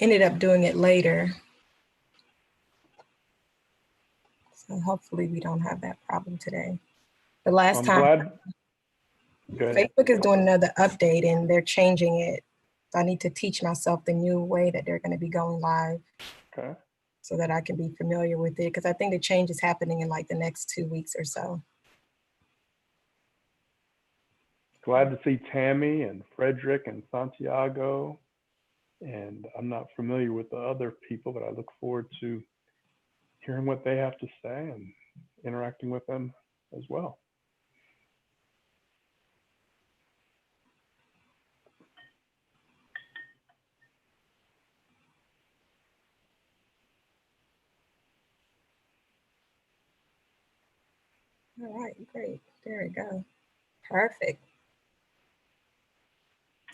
ended up doing it later. So hopefully we don't have that problem today. The last time, Facebook is doing another update and they're changing it. So I need to teach myself the new way that they're going to be going live. Okay. So that I can be familiar with it, because I think the change is happening in like the next 2 weeks or so. Glad to see Tammy and Frederick and Santiago. And I'm not familiar with the other people, but I look forward to hearing what they have to say and interacting with them as well. All right, great. There we go. Perfect.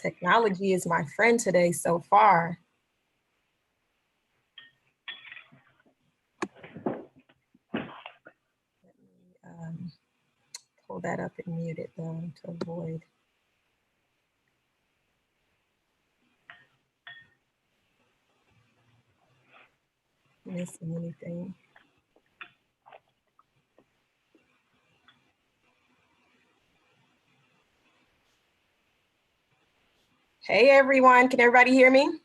Technology is my friend today so far. Let me pull that up and mute it though to avoid. Missing anything. Hey everyone, can everybody hear me?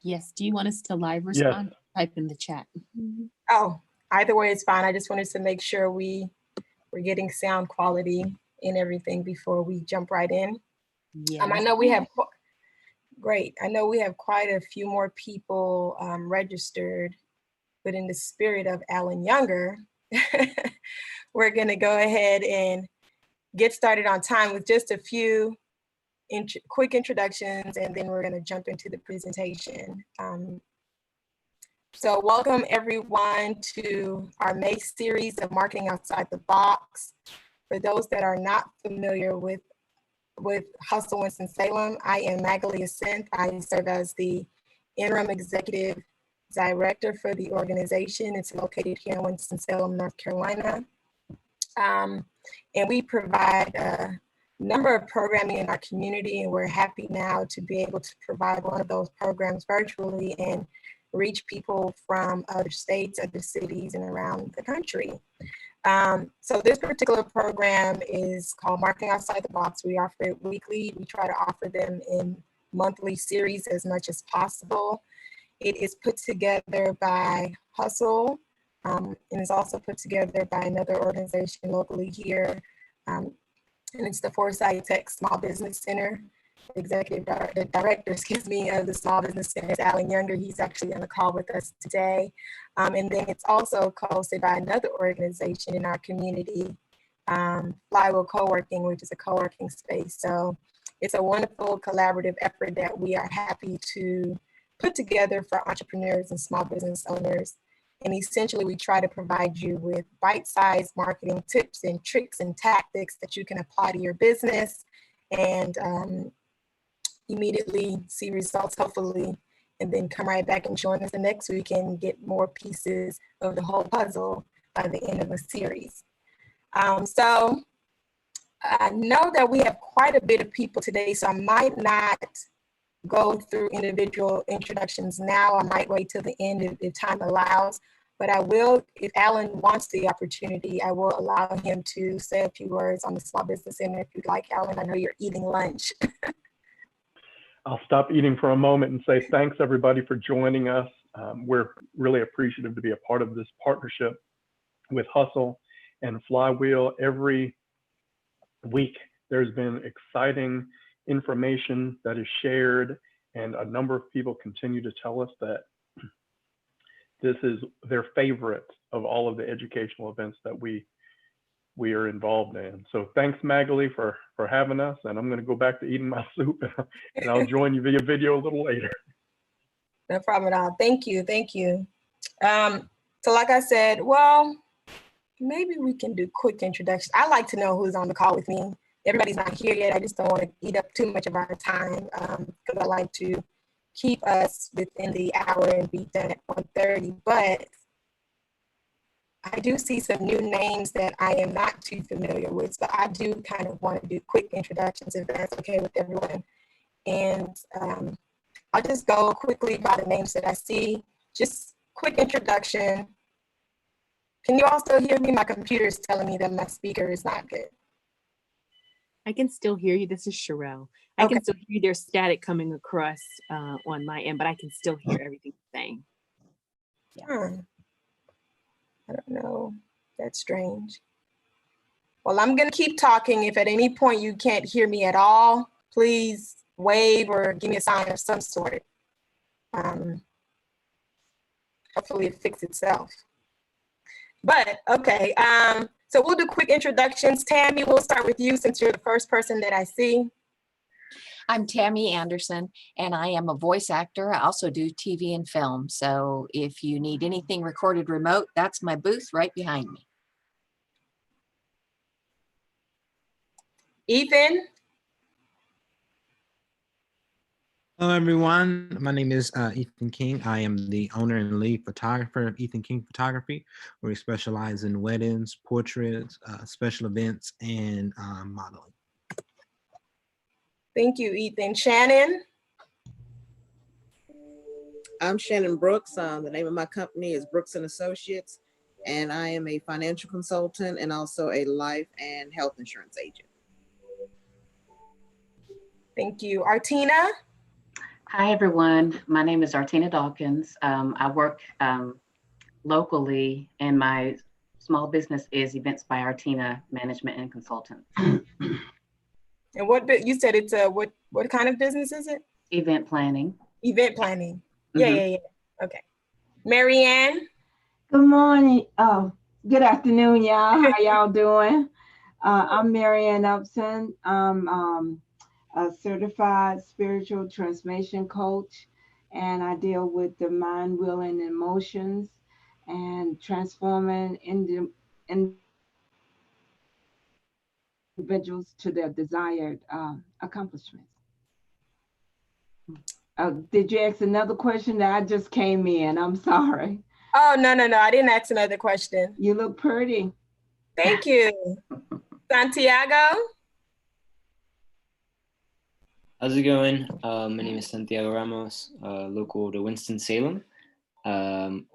Yes, do you want us to live respond? Yes. Type in the chat. Oh, either way it's fine. I just wanted to make sure we're getting sound quality and everything before we jump right in. Yeah. I know we have, great. I know we have quite a few more people registered, but in the spirit of Alan Younger, we're gonna go ahead and get started on time with just a few quick introductions, and then we're going to jump into the presentation. So welcome everyone to our May series of Marketing Outside the Box. For those that are not familiar with Hustle Winston-Salem, I am Magalia Synth. I serve as the Interim Executive Director for the organization. It's located here in Winston-Salem, North Carolina. And we provide a number of programming in our community, and we're happy now to be able to provide one of those programs virtually and reach people from other states, other cities, and around the country. So this particular program is called Marketing Outside the Box. We offer it weekly. We try to offer them in monthly series as much as possible. It is put together by Hustle, and it's also put together by another organization locally here. And it's the Foresight Tech Small Business Center. The director, of the Small Business Center is Alan Younger. He's actually on the call with us today. And then it's also hosted by another organization in our community, Flywheel Co-working, which is a co-working space. So it's a wonderful collaborative effort that we are happy to put together for entrepreneurs and small business owners. And essentially, we try to provide you with bite-sized marketing tips and tricks and tactics that you can apply to your business and immediately see results, hopefully, and then come right back and join us the next week and get more pieces of the whole puzzle by the end of the series. So I know that we have quite a bit of people today, so I might not go through individual introductions now. I might wait till the end if time allows, but I will, if Alan wants the opportunity, I will allow him to say a few words on the Small Business Center if you'd like, Alan. I know you're eating lunch. I'll stop eating for a moment and say thanks everybody for joining us. We're really appreciative to be a part of this partnership with Hustle and Flywheel. Every week there's been exciting information that is shared, and a number of people continue to tell us that this is their favorite of all of the educational events that we are involved in. So thanks, Magali, for having us, and I'm going to go back to eating my soup, and I'll join you via video a little later. No problem at all. Thank you. Thank you. So like I said, well, maybe we can do quick introductions. I like to know who's on the call with me. Everybody's not here yet. I just don't want to eat up too much of our time because I like to keep us within the hour and be done at 1:30. But I do see some new names that I am not too familiar with. So I do kind of want to do quick introductions if that's okay with everyone. And I'll just go quickly by the names that I see. Just quick introduction. Can you also hear me? My computer is telling me that my speaker is not good. I can still hear you. This is Sherelle. I Okay. can still hear you. There's static coming across on my end, but I can still hear everything you're saying. I don't know. That's strange. Well, I'm going to keep talking. If at any point you can't hear me at all, please wave or give me a sign of some sort. Hopefully it fixes itself. But okay, so we'll do quick introductions. Tammy, we'll start with you since you're the first person that I see. I'm Tammy Anderson, and I am a voice actor. I also do TV and film. So if you need anything recorded remote, that's my booth right behind me. Ethan. Hello, everyone. My name is Ethan King. I am the owner and lead photographer of Ethan King Photography, where we specialize in weddings, portraits, special events, and modeling. Thank you, Ethan. Shannon. I'm Shannon Brooks. The name of my company is Brooks and Associates, and I am a financial consultant and also a life and health insurance agent. Thank you. Artina. Hi, everyone. My name is Artina Dawkins. I work locally, and my small business is Events by Artina Management and Consultants. And what you said it's a what kind of business is it? Event planning. Event planning. Yeah. Okay. Marianne. Good morning. Good afternoon, y'all. How y'all doing? I'm Marianne Upson. I'm a certified spiritual transformation coach, and I deal with the mind, will, and emotions and transforming individuals to their desired accomplishments. Did you ask another question? I just came in. I'm sorry. Oh, no. I didn't ask another question. You look pretty. Thank you. Santiago. How's it going? My name is Santiago Ramos, local to Winston-Salem.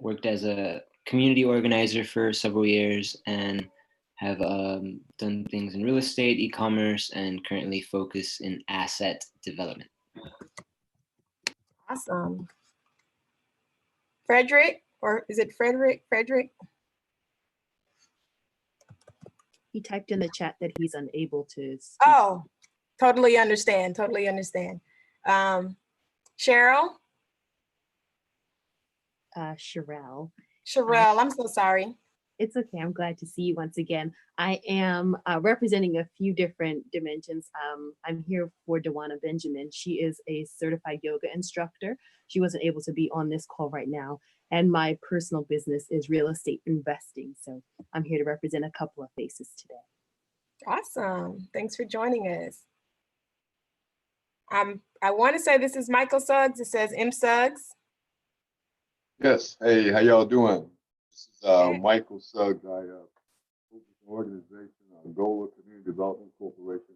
Worked as a community organizer for several years and have done things in real estate, e-commerce, and currently focus in asset development. Awesome. Frederick, or is it Frederick? Frederick? He typed in the chat that he's unable to speak. Oh, totally understand. Cheryl? Sherelle. I'm so sorry. It's okay. I'm glad to see you once again. I am representing a few different dimensions. I'm here for Dewana Benjamin. She is a certified yoga instructor. She wasn't able to be on this call right now. And my personal business is real estate investing. So I'm here to represent a couple of faces today. Awesome. Thanks for joining us. I want to say this is Michael Suggs. It says M. Suggs. Yes. Hey, how y'all doing? This is Michael Suggs. I focus an organization, Gola Community Development Corporation.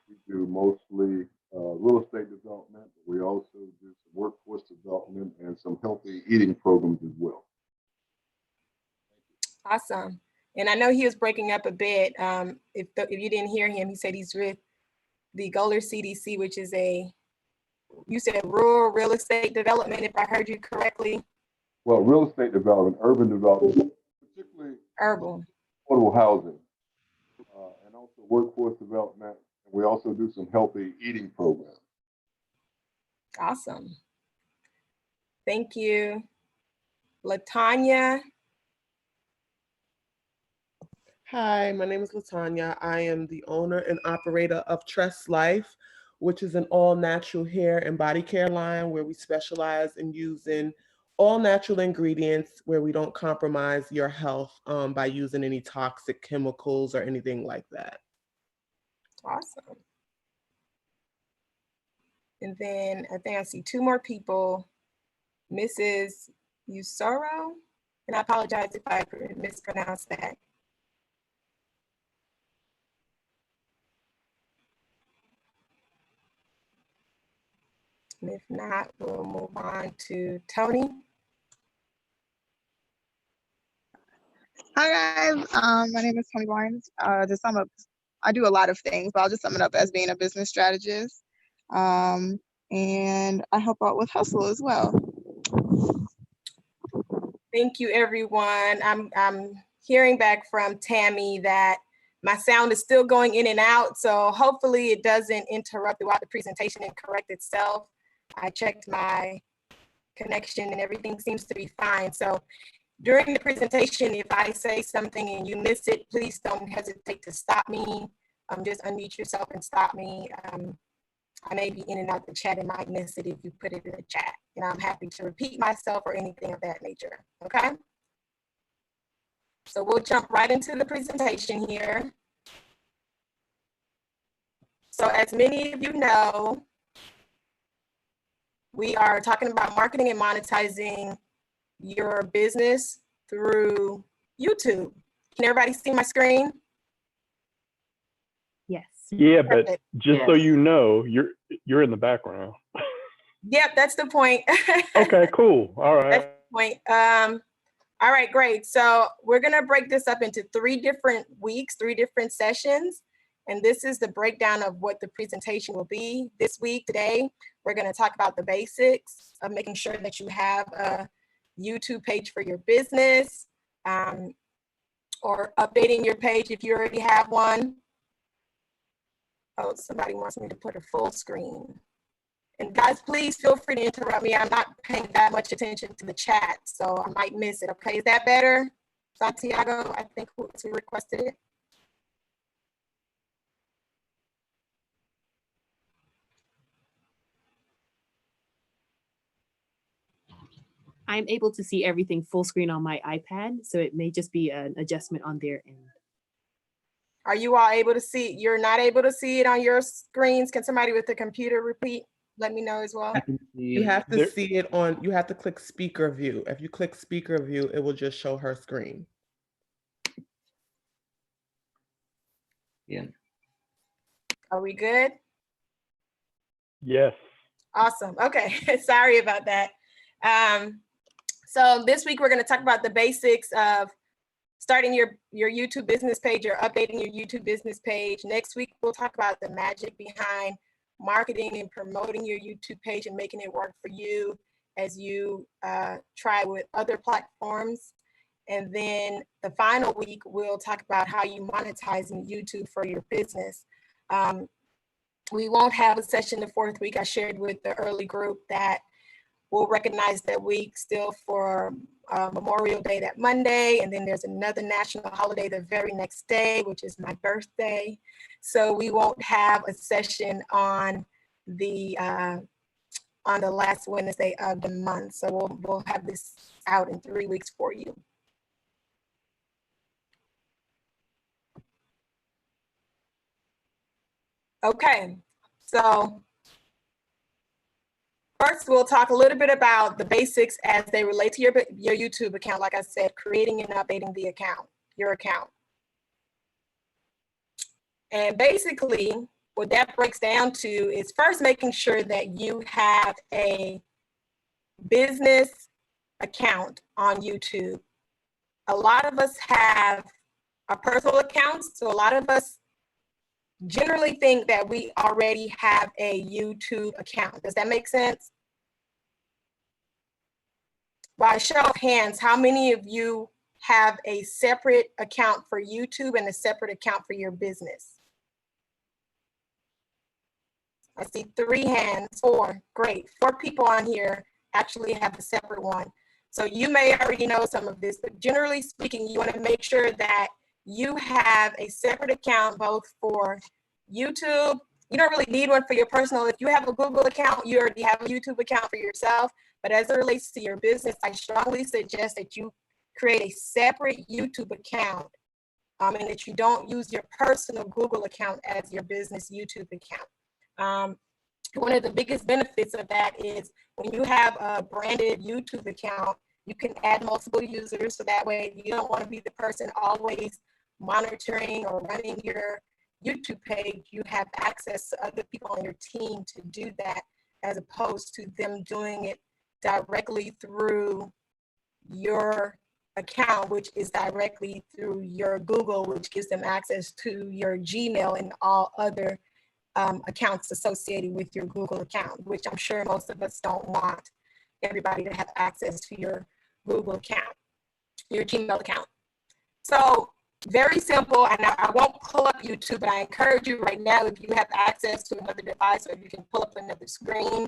We do mostly real estate development, but we also do some workforce development and some healthy eating programs as well. Awesome. And I know he was breaking up a bit. If you didn't hear him, he said he's with the Gola CDC, which is you said rural real estate development, if I heard you correctly. Well, real estate development, urban development, particularly urban, affordable housing, and also workforce development. And we also do some healthy eating programs. Awesome. Thank you. LaTanya. Hi, my name is LaTanya. I am the owner and operator of Trust Life, which is an all-natural hair and body care line where we specialize in using all natural ingredients where we don't compromise your health by using any toxic chemicals or anything like that. Awesome. And then I think I see two more people. Mrs. Usoro, and I apologize if I mispronounced that. And if not, we'll move on to Tony. Hi guys, my name is Tony Barnes. I do a lot of things, but I'll just sum it up as being a business strategist. And I help out with Hustle as well. Thank you, everyone. I'm hearing back from Tammy that my sound is still going in and out, so hopefully it doesn't interrupt throughout the presentation and correct itself. I checked my connection and everything seems to be fine. So during the presentation, if I say something and you miss it, please don't hesitate to stop me. Just unmute yourself and stop me. I may be in and out the chat and might miss it if you put it in the chat. And I'm happy to repeat myself or anything of that nature, okay? So we'll jump right into the presentation here. So as many of you know, we are talking about marketing and monetizing your business through YouTube. Can everybody see my screen? Yes. Yeah, but Perfect. just so you know, you're in the background. Yep, that's the point. Okay, cool. All right. That's the point. All right, great. So we're gonna break this up into 3 different weeks, 3 different sessions. And this is the breakdown of what the presentation will be. This week, today, we're gonna talk about the basics of making sure that you have a YouTube page for your business, or updating your page if you already have one. Oh, somebody wants me to put a full screen. And guys, please feel free to interrupt me. I'm not paying that much attention to the chat, so I might miss it. Okay, is that better? Santiago, I think who requested it. I'm able to see everything full screen on my iPad, so it may just be an adjustment on their end. Are you all able to see? You're not able to see it on your screens? Can somebody with the computer repeat? Let me know as well. You have to see it on, you have to click speaker view. If you click speaker view, it will just show her screen. Yeah. Are we good? Yes. Awesome. Okay. Sorry about that. So this week we're going to talk about the basics of starting your YouTube business page or updating your YouTube business page. Next week, we'll talk about the magic behind marketing and promoting your YouTube page and making it work for you as you try with other platforms. And then the final week, we'll talk about how you monetize in YouTube for your business. We won't have a session the 4th week. I shared with the early group that we'll recognize that week still for Memorial Day that Monday, and then there's another national holiday the very next day, which is my birthday. So we won't have a session on the last Wednesday of the month. So we'll have this out in 3 weeks for you. Okay, so first, we'll talk a little bit about the basics as they relate to your YouTube account. Like I said, creating and updating the account, your account. And basically, what that breaks down to is first making sure that you have a business account on YouTube. A lot of us have our personal accounts, so a lot of us generally think that we already have a YouTube account. Does that make sense? By a show of hands, how many of you have a separate account for YouTube and a separate account for your business? I see 3 hands, 4, great. 4 people on here actually have a separate one. So you may already know some of this, but generally speaking, you want to make sure that you have a separate account both for YouTube. You don't really need one for your personal. If you have a Google account, you already have a YouTube account for yourself. But as it relates to your business, I strongly suggest that you create a separate YouTube account and that you don't use your personal Google account as your business YouTube account. One of the biggest benefits of that is when you have a branded YouTube account, you can add multiple users. So that way you don't want to be the person always monitoring or running your YouTube page. You have access to other people on your team to do that. as opposed to them doing it directly through your account, which is directly through your Google, which gives them access to your Gmail and all other accounts associated with your Google account, which I'm sure most of us don't want everybody to have access to your Google account, your Gmail account. So very simple, and I won't pull up YouTube, but I encourage you right now, if you have access to another device or if you can pull up another screen,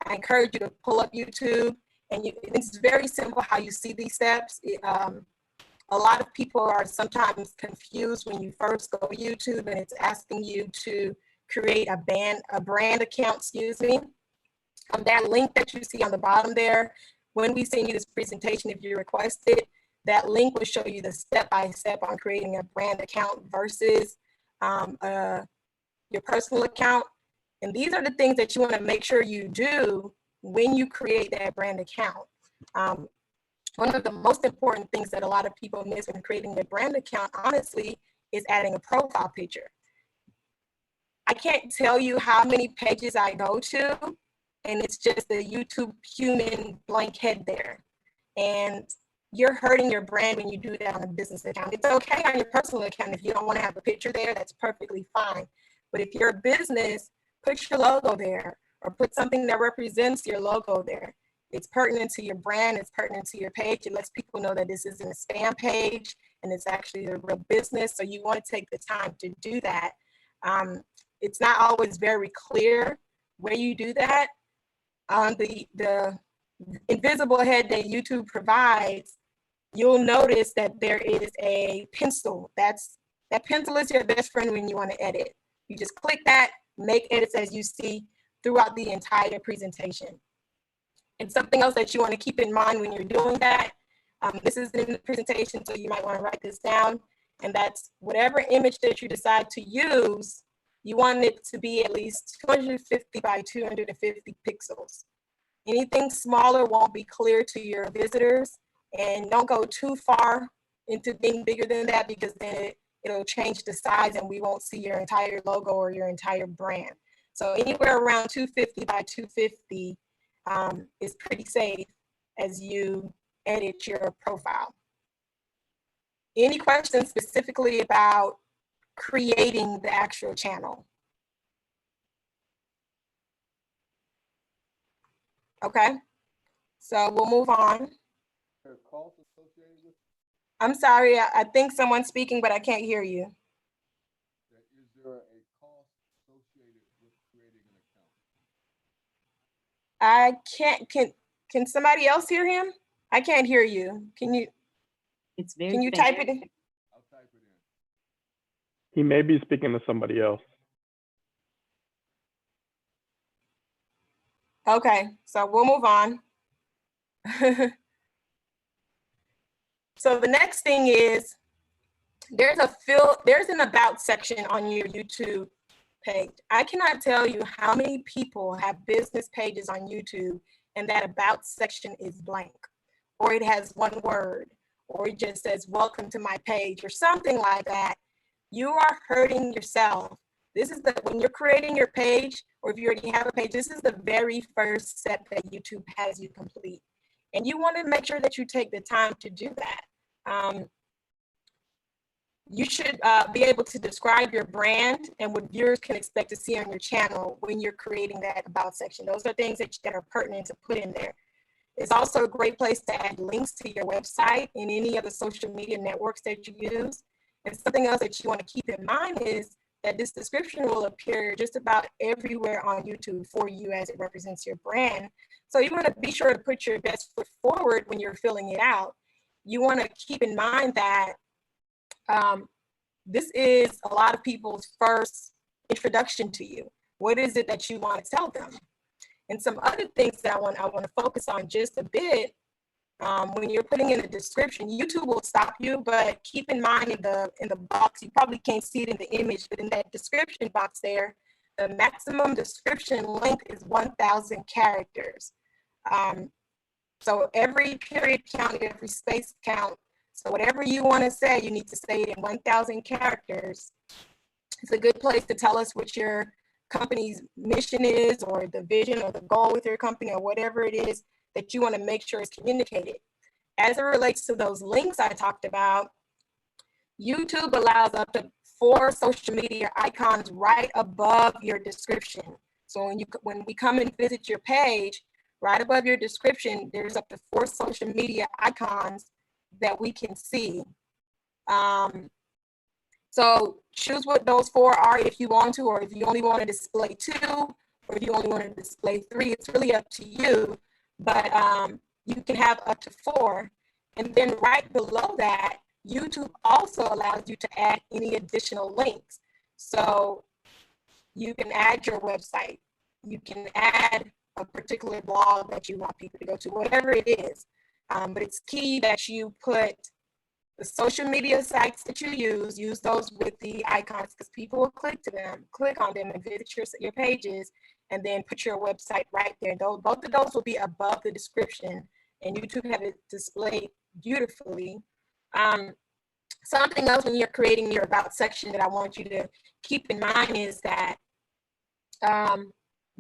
I encourage you to pull up YouTube. And it's very simple how you see these steps. A lot of people are sometimes confused when you first go to YouTube and it's asking you to create a brand account, excuse me. That link that you see on the bottom there, when we send you this presentation, if you request it, that link will show you the step-by-step on creating a brand account versus your personal account. And these are the things that you want to make sure you do when you create that brand account. One of the most important things that a lot of people miss when creating a brand account, honestly, is adding a profile picture. I can't tell you how many pages I go to, and it's just a YouTube human blank head there. And you're hurting your brand when you do that on a business account. It's okay on your personal account. If you don't want to have a picture there, that's perfectly fine. But if you're a business, put your logo there or put something that represents your logo there. It's pertinent to your brand, it's pertinent to your page. It lets people know that this isn't a spam page and it's actually a real business. So you want to take the time to do that. It's not always very clear where you do that. On the invisible head that YouTube provides, you'll notice that there is a pencil. That pencil is your best friend when you want to edit. You just click that, make edits as you see throughout the entire presentation. And something else that you want to keep in mind when you're doing that, this is in the presentation, so you might want to write this down, and that's whatever image that you decide to use, you want it to be at least 250 by 250 pixels. Anything smaller won't be clear to your visitors, and don't go too far into being bigger than that, because then it'll change the size and we won't see your entire logo or your entire brand. So anywhere around 250 by 250 is pretty safe as you edit your profile. Any questions specifically about creating the actual channel? Okay, so we'll move on. I'm sorry, I think someone's speaking, but I can't hear you. Is there a cost associated with creating an account? I can't, can somebody else hear him? I can't hear you. Can you? It's very Can you faint. type it in? I'll type it in. He may be speaking to somebody else. Okay, so we'll move on. So the next thing is there's an about section on your YouTube page. I cannot tell you how many people have business pages on YouTube and that about section is blank, or it has one word, or it just says welcome to my page or something like that. You are hurting yourself. This is when you're creating your page, or if you already have a page, this is the very first step that YouTube has you complete. And you want to make sure that you take the time to do that. You should be able to describe your brand and what viewers can expect to see on your channel when you're creating that about section. Those are things that are pertinent to put in there. It's also a great place to add links to your website and any other social media networks that you use. And something else that you want to keep in mind is that this description will appear just about everywhere on YouTube for you as it represents your brand. So you want to be sure to put your best foot forward when you're filling it out. You want to keep in mind that this is a lot of people's first introduction to you. What is it that you want to tell them? And some other things that I want to focus on just a bit. When you're putting in a description, YouTube will stop you, but keep in mind in the box, you probably can't see it in the image, but in that description box there, the maximum description length is 1,000 characters. So every period count, every space count. So whatever you want to say, you need to say it in 1,000 characters. It's a good place to tell us what your company's mission is, or the vision or the goal with your company, or whatever it is that you want to make sure is communicated. As it relates to those links I talked about, YouTube allows up to 4 social media icons right above your description. So when we come and visit your page, right above your description, there's up to 4 social media icons that we can see. So choose what those 4 are if you want to, or if you only want to display 2, or if you only want to display 3, it's really up to you. But you can have up to 4. And then right below that, YouTube also allows you to add any additional links. So you can add your website, you can add a particular blog that you want people to go to, whatever it is. But it's key that you put the social media sites that you use those with the icons, because people will click on them and visit your pages, and then put your website right there. Both of those will be above the description, and YouTube have it displayed beautifully. Something else when you're creating your about section that I want you to keep in mind is that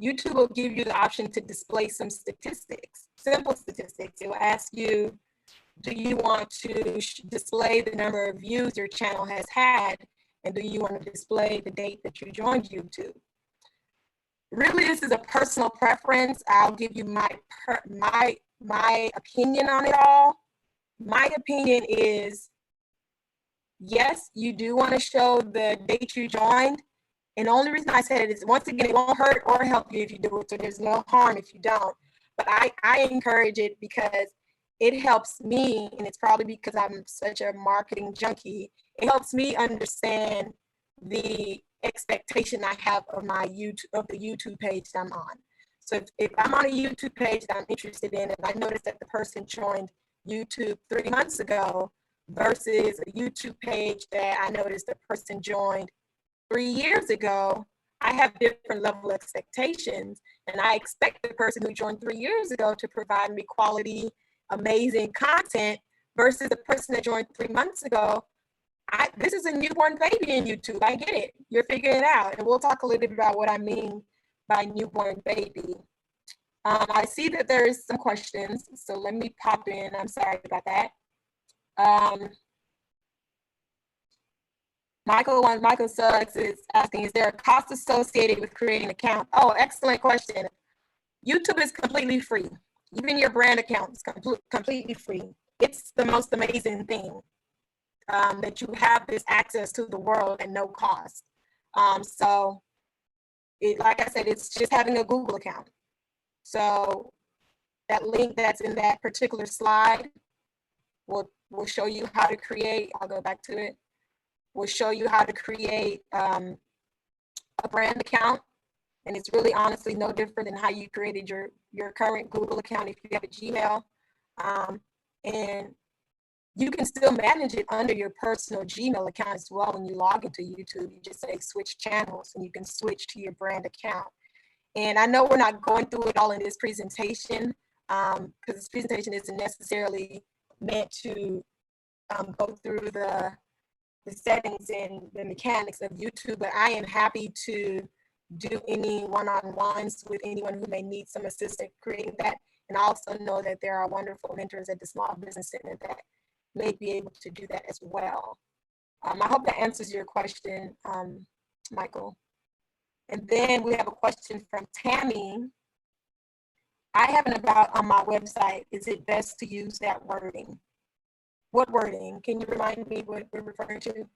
YouTube will give you the option to display some statistics, simple statistics. It will ask you, do you want to display the number of views your channel has had? And do you want to display the date that you joined YouTube? Really, this is a personal preference. I'll give you my opinion on it all. My opinion is, yes, you do want to show the date you joined. And the only reason I said it is, once again, it won't hurt or help you if you do it. So there's no harm if you don't. But I encourage it because it helps me, and it's probably because I'm such a marketing junkie. It helps me understand the expectation I have of the YouTube page that I'm on. So if I'm on a YouTube page that I'm interested in, and I notice that the person joined YouTube 3 months ago versus a YouTube page that I noticed the person joined 3 years ago, I have different level expectations, and I expect the person who joined 3 years ago to provide me quality, amazing content versus the person that joined 3 months ago. This is a newborn baby in YouTube. I get it. You're figuring it out, and we'll talk a little bit about what I mean by newborn baby. I see that there is some questions, so let me pop in. I'm sorry about that. Michael Suggs is asking, is there a cost associated with creating an account? Oh, excellent question. YouTube is completely free. Even your brand account is completely free. It's the most amazing thing, that you have this access to the world at no cost. So like I said, it's just having a Google account. So that link that's in that particular slide will show you how to create. I'll go back to it. We'll show you how to create a brand account. And it's really honestly no different than how you created your current Google account if you have a Gmail. And you can still manage it under your personal Gmail account as well. When you log into YouTube, you just say switch channels and you can switch to your brand account. And I know we're not going through it all in this presentation, because this presentation isn't necessarily meant to go through the settings and the mechanics of YouTube, but I am happy to do any one-on-ones with anyone who may need some assistance creating that. And I also know that there are wonderful mentors at the Small Business Center that may be able to do that as well. I hope that answers your question, Michael. And then we have a question from Tammy. I have an about on my website. Is it best to use that wording? What wording? Can you remind me what we're referring to?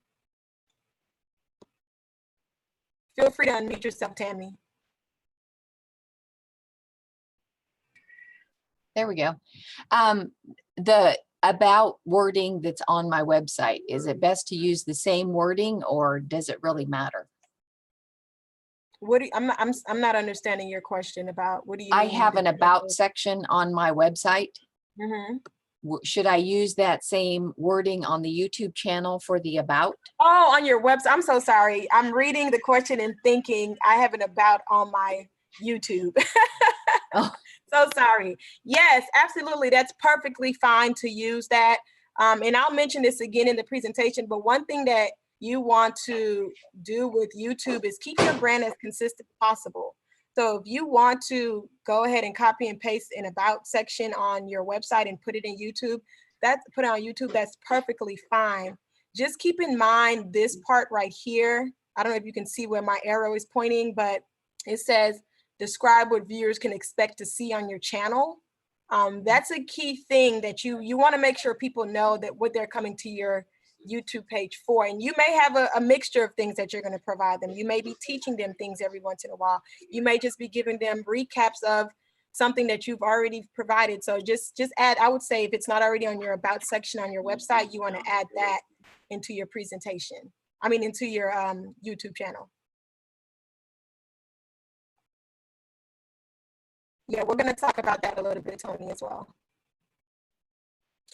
Feel free to unmute yourself, Tammy. There we go. The about wording that's on my website, is it best to use the same wording or does it really matter? What do you, I'm not understanding your question about, what do you I mean? have an about section on my website. Mm-hmm. Should I use that same wording on the YouTube channel for the about? Oh, on your website. I'm so sorry. I'm reading the question and thinking I have an about on my YouTube. Oh. So sorry. Yes, absolutely. That's perfectly fine to use that. And I'll mention this again in the presentation, but one thing that you want to do with YouTube is keep your brand as consistent as possible. So if you want to go ahead and copy and paste an about section on your website and put it in YouTube, that's perfectly fine. Just keep in mind this part right here. I don't know if you can see where my arrow is pointing, but it says, describe what viewers can expect to see on your channel. That's a key thing that you want to make sure people know that what they're coming to your YouTube page for. And you may have a mixture of things that you're going to provide them. You may be teaching them things every once in a while. You may just be giving them recaps of something that you've already provided. So just add, I would say if it's not already on your about section on your website, you want to add that into your presentation. I mean, into your YouTube channel. Yeah, we're going to talk about that a little bit, Tony, as well.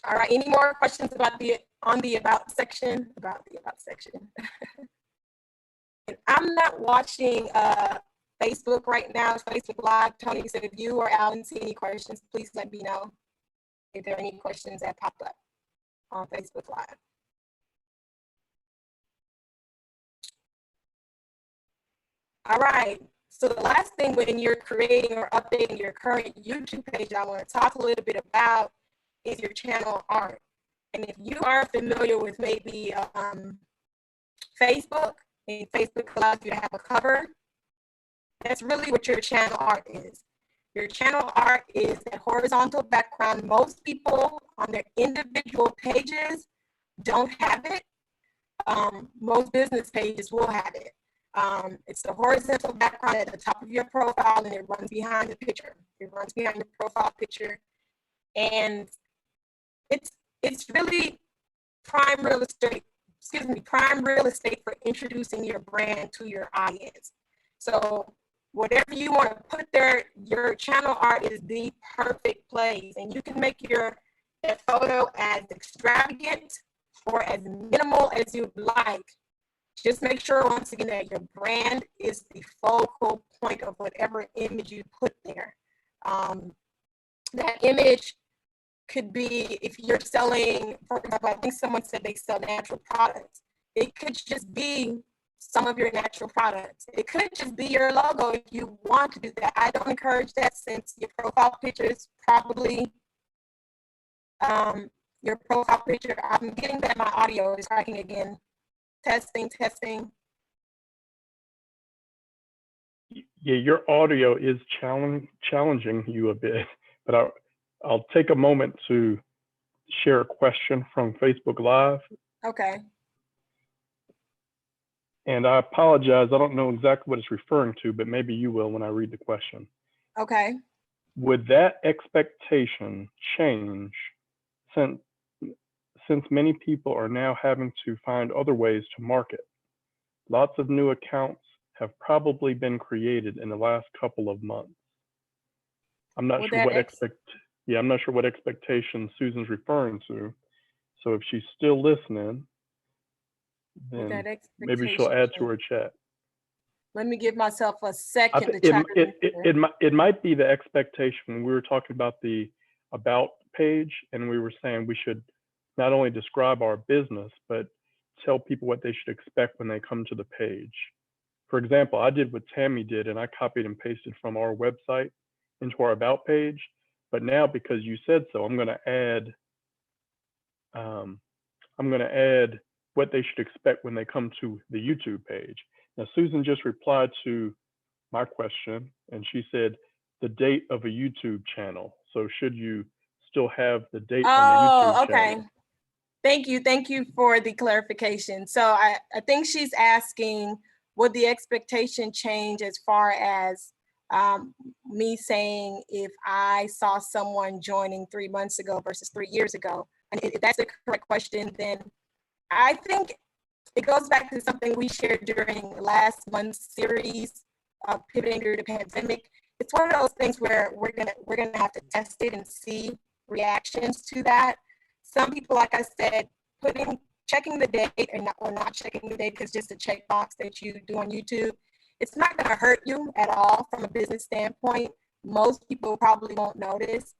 All right, any more questions about the about section? And I'm not watching Facebook right now, it's Facebook Live. Tony, so if you or Alan see any questions, please let me know if there are any questions that pop up on Facebook Live. All right, so the last thing when you're creating or updating your current YouTube page, I want to talk a little bit about is your channel art. And if you are familiar with maybe Facebook, and Facebook allows you to have a cover, that's really what your channel art is. Your channel art is that horizontal background. Most people on their individual pages don't have it. Most business pages will have it. It's the horizontal background at the top of your profile, and it runs behind the picture. It runs behind your profile picture. And it's really prime real estate for introducing your brand to your audience. So whatever you want to put there, your channel art is the perfect place. And you can make that photo as extravagant or as minimal as you'd like. Just make sure, once again, that your brand is the focal point of whatever image you put there. That image could be, if you're selling, for example, I think someone said they sell natural products. It could just be some of your natural products. It could just be your logo if you want to do that. I don't encourage that, since your profile picture is probably your profile picture. I'm getting that my audio is cracking again. Testing. Yeah, your audio is challenging you a bit, but I'll take a moment to share a question from Facebook Live. Okay. And I apologize, I don't know exactly what it's referring to, but maybe you will when I read the question. Okay. Would that expectation change since many people are now having to find other ways to market? Lots of new accounts have probably been created in the last couple of months. I'm not sure what expectation Susan's referring to. So if she's still listening, then maybe she'll add to her chat. Let me give myself a second to try it might be the expectation when we were talking about the about page, and we were saying we should not only describe our business, but tell people what they should expect when they come to the page. For example, I did what Tammy did, and I copied and pasted from our website into our about page. But now, because you said so, I'm going to add what they should expect when they come to the YouTube page. Now, Susan just replied to my question, and she said the date of a YouTube channel. So should you still have the date on the YouTube channel? Thank you for the clarification. So I think she's asking, would the expectation change as far as me saying if I saw someone joining 3 months ago versus 3 years ago? And if that's the correct question, then I think it goes back to something we shared during last month's series of pivoting through the pandemic. It's one of those things where we're gonna have to test it and see reactions to that. Some people, like I said, checking the date or not checking the date is just a checkbox that you do on YouTube. It's not going to hurt you at all from a business standpoint. Most people probably won't notice.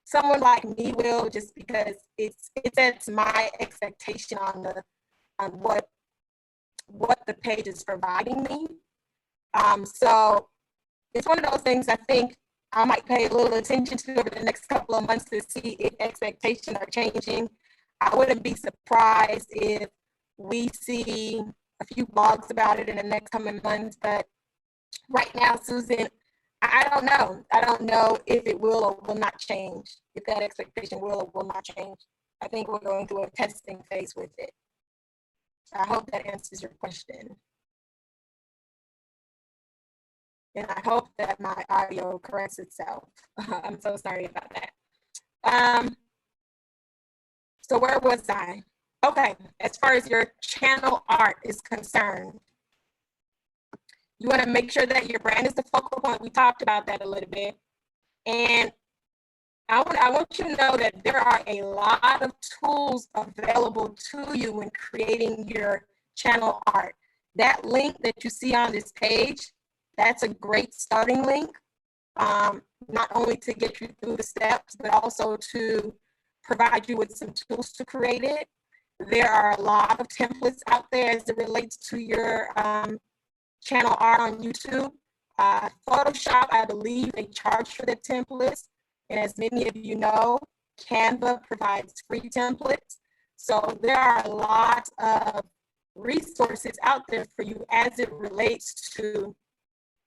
Someone like me will, just because it sets my expectation on on what the page is providing me. So it's one of those things I think I might pay a little attention to over the next couple of months to see if expectations are changing. I wouldn't be surprised if we see a few blogs about it in the next coming months, but right now, Susan, I don't know. I don't know if it will or will not change, if that expectation will or will not change. I think we're going through a testing phase with it. I hope that answers your question. And I hope that my audio corrects itself. I'm so sorry about that. So where was I? Okay, as far as your channel art is concerned, you want to make sure that your brand is the focal point. We talked about that a little bit. And I want you to know that there are a lot of tools available to you when creating your channel art. That link that you see on this page, that's a great starting link, not only to get you through the steps, but also to provide you with some tools to create it. There are a lot of templates out there as it relates to your channel art on YouTube. Photoshop, I believe they charge for the templates. And as many of you know, Canva provides free templates. So there are a lot of resources out there for you as it relates to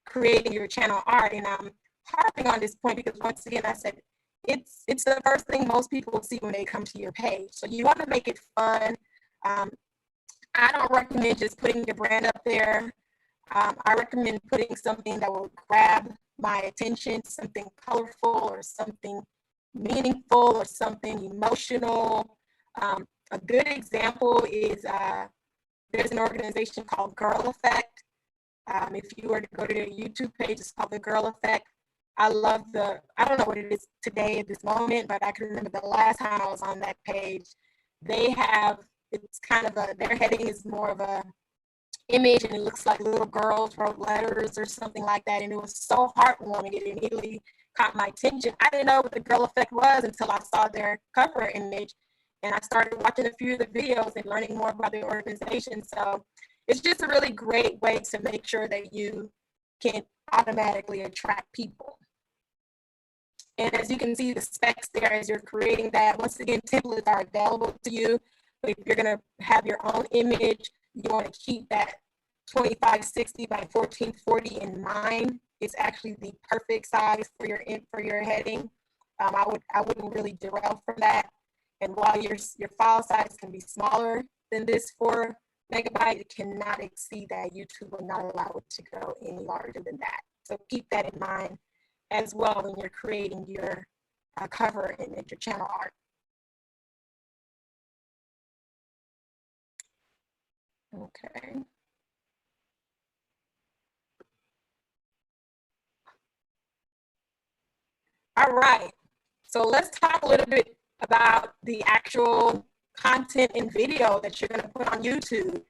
creating your channel art. And I'm harping on this point because once again, I said, it's the first thing most people see when they come to your page. So you want to make it fun. I don't recommend just putting your brand up there. I recommend putting something that will grab my attention, something colorful or something meaningful or something emotional. A good example is there's an organization called Girl Effect. If you were to go to their YouTube page, it's called the Girl Effect. I love I don't know what it is today at this moment, but I can remember the last time I was on that page. They have, it's kind of their heading is more of a image and it looks like little girls wrote letters or something like that. And it was so heartwarming. It immediately caught my attention. I didn't know what the Girl Effect was until I saw their cover image. And I started watching a few of the videos and learning more about the organization. So it's just a really great way to make sure that you can automatically attract people. And as you can see the specs there as you're creating that, once again, templates are available to you. But if you're gonna have your own image, you wanna keep that 2560 by 1440 in mind. It's actually the perfect size for your heading. I wouldn't really derail from that. And while your file size can be smaller than this 4 megabyte, it cannot exceed that. YouTube will not allow it to go any larger than that. So keep that in mind as well when you're creating your cover image, your channel art. Okay. All right, so let's talk a little bit about the actual content and video that you're going to put on YouTube.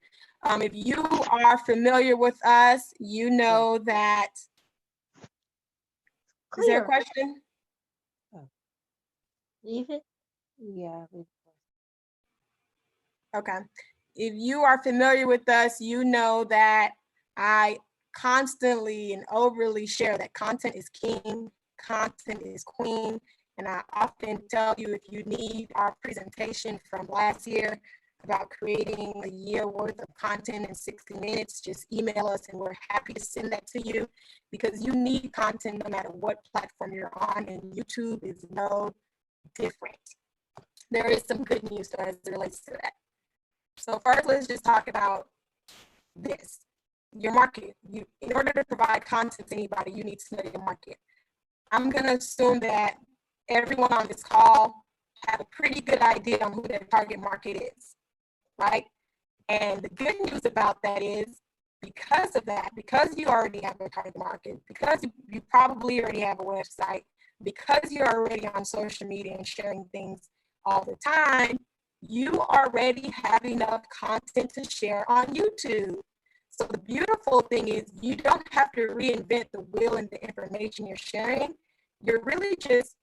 If you are familiar with us, you know that. Is there a question? Leave it? Yeah. Okay. If you are familiar with us, you know that I constantly and overly share that content is king, content is queen. And I often tell you, if you need our presentation from last year about creating a year worth of content in 60 minutes, just email us and we're happy to send that to you because you need content no matter what platform you're on, and YouTube is no different. There is some good news as it relates to that. So first, let's just talk about this. Your market. In order to provide content to anybody, you need to know your market. I'm gonna assume that everyone on this call have a pretty good idea on who their target market is, right? And the good news about that is because of that, because you already have a target market, because you probably already have a website, because you're already on social media and sharing things all the time, you already have enough content to share on YouTube. So the beautiful thing is you don't have to reinvent the wheel and the information you're sharing. You're really just